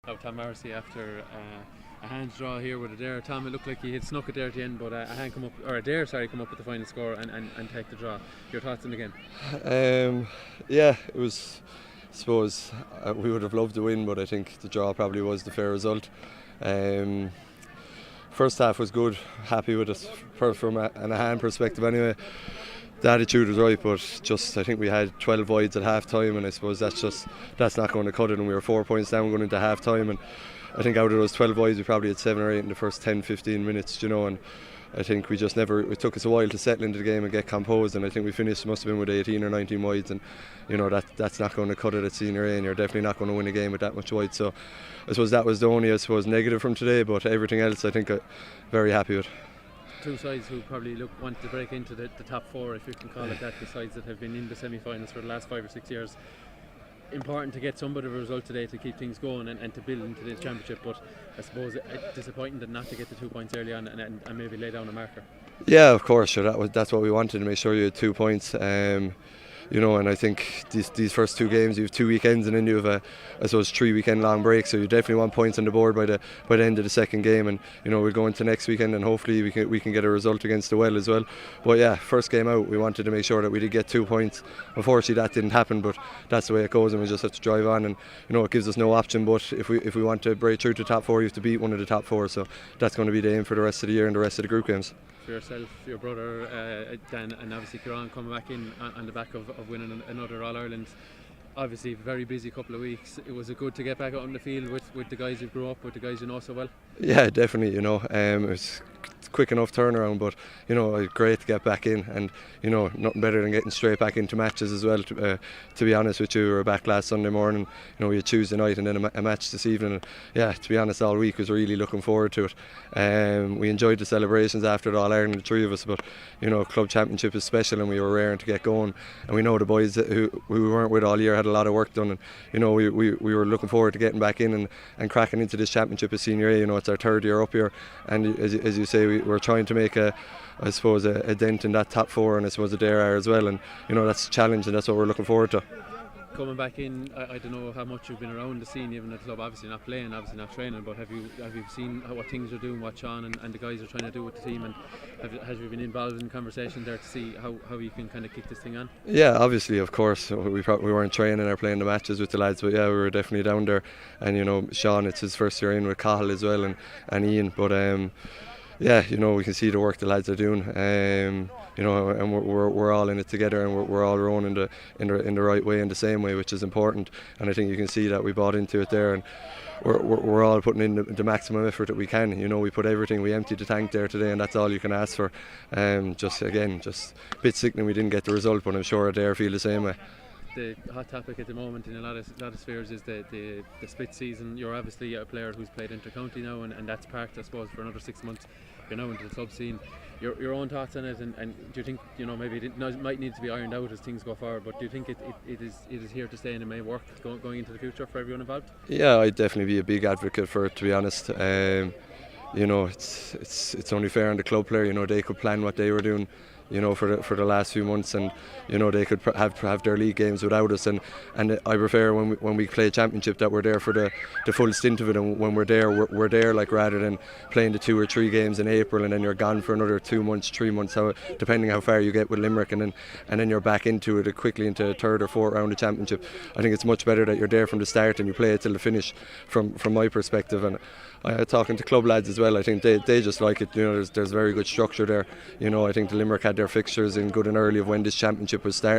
of Tom Morrissey after Ahane's draw here with Adare. Tom, it looked like he had snuck it there at the end, but Ahane come up with the final score and take the draw. Your thoughts on the game? Yeah, it was. I suppose we would have loved to win, but I think the draw probably was the fair result. First half was good, happy with it from an Ahane perspective anyway. The attitude was right, but just I think we had 12 wides at half time, and I suppose that's not going to cut it, and we were 4 points down going into half time, and I think out of those 12 wides we probably had 7 or 8 in the first 10-15 minutes, and I think it took us a while to settle into the game and get composed, and I think we finished, must have been with 18 or 19 wides, and that's not going to cut it at Senior A, and you're definitely not going to win a game with that much wide. So I suppose that was the only negative from today, but everything else I think I'm very happy with. Two sides who probably want to break into the top 4, if you can call it that, the sides that have been in the semi-finals for the last 5 or 6 years. Important to get some bit of a result today to keep things going and to build into the championship, but I suppose disappointing that not to get the 2 points early on and maybe lay down a marker. Yeah, of course, sure, that's what we wanted, to make sure you had 2 points. And I think these first 2 games, you have 2 weekends, and then you have 3 weekend long break. So you definitely want points on the board by the end of the second game, and we'll go into next weekend, and hopefully we can get a result against the Well as well. But yeah, first game out, we wanted to make sure that we did get 2 points. Unfortunately, that didn't happen, but that's the way it goes, and we just have to drive on. And it gives us no option. But if we want to break through to the top 4, you have to beat one of the top 4. So that's going to be the aim for the rest of the year and the rest of the group games. For yourself, your brother Dan, and obviously Kieran coming back in on the back of winning another All-Ireland. Obviously very busy couple of weeks. Was it good to get back out on the field with the guys you grew up with, the guys you know so well? Yeah, definitely. It was quick enough turnaround, but great to get back in, and nothing better than getting straight back into matches as well. To be honest with you, we were back last Sunday morning. We had Tuesday night and then a match this evening. And yeah, to be honest, all week was really looking forward to it. We enjoyed the celebrations after the All-Ireland, the 3 of us, but club championship is special, and we were raring to get going. And we know the boys who we weren't with all year had a lot of work done, and we were looking forward to getting back in and cracking into this championship as Senior A. It's our 3rd year up here, and as you say, we're trying to make a dent in that top 4, and I suppose Adare are as well, and that's a challenge, and that's what we're looking forward to. Coming back in, I don't know how much you've been around the scene, even at the club, obviously not playing, obviously not training, but have you seen what things are doing, what Sean and the guys are trying to do with the team, and have you been involved in conversation there to see how you can kind of kick this thing on? Yeah, obviously, of course, we weren't training or playing the matches with the lads, but yeah, we were definitely down there, and Sean, it's his first year in with Cahill as well, and Ian, but yeah, we can see the work the lads are doing, and we're all in it together, and we're all rowing in the right way, in the same way, which is important. And I think you can see that we bought into it there, and we're all putting in the maximum effort that we can. We put everything. We emptied the tank there today, and that's all you can ask for. Just a bit sickening we didn't get the result, but I'm sure Adare feel the same way. The hot topic at the moment in a lot of spheres is the split season. You're obviously a player who's played inter-county now, and that's parked, I suppose, for another 6 months. You're now into the club scene. Your own thoughts on it, and do you think maybe it might need to be ironed out as things go forward, but do you think it is here to stay and it may work going into the future for everyone involved? Yeah, I'd definitely be a big advocate for it, to be honest. It's only fair on the club player. They could plan what they were doing for the last few months, and they could have their league games without us, and I prefer when we play championship that we're there for the full stint of it, and when we're there like, rather than playing the 2 or 3 games in April and then you're gone for another 2 months, 3 months, depending how far you get with Limerick, and then you're back into it quickly into a 3rd or 4th round of championship. I think it's much better that you're there from the start and you play it till the finish, from my perspective. And talking to club lads as well, I think they just like it. There's very good structure there. I think the Limerick had their fixtures in good and early of when this championship was starting.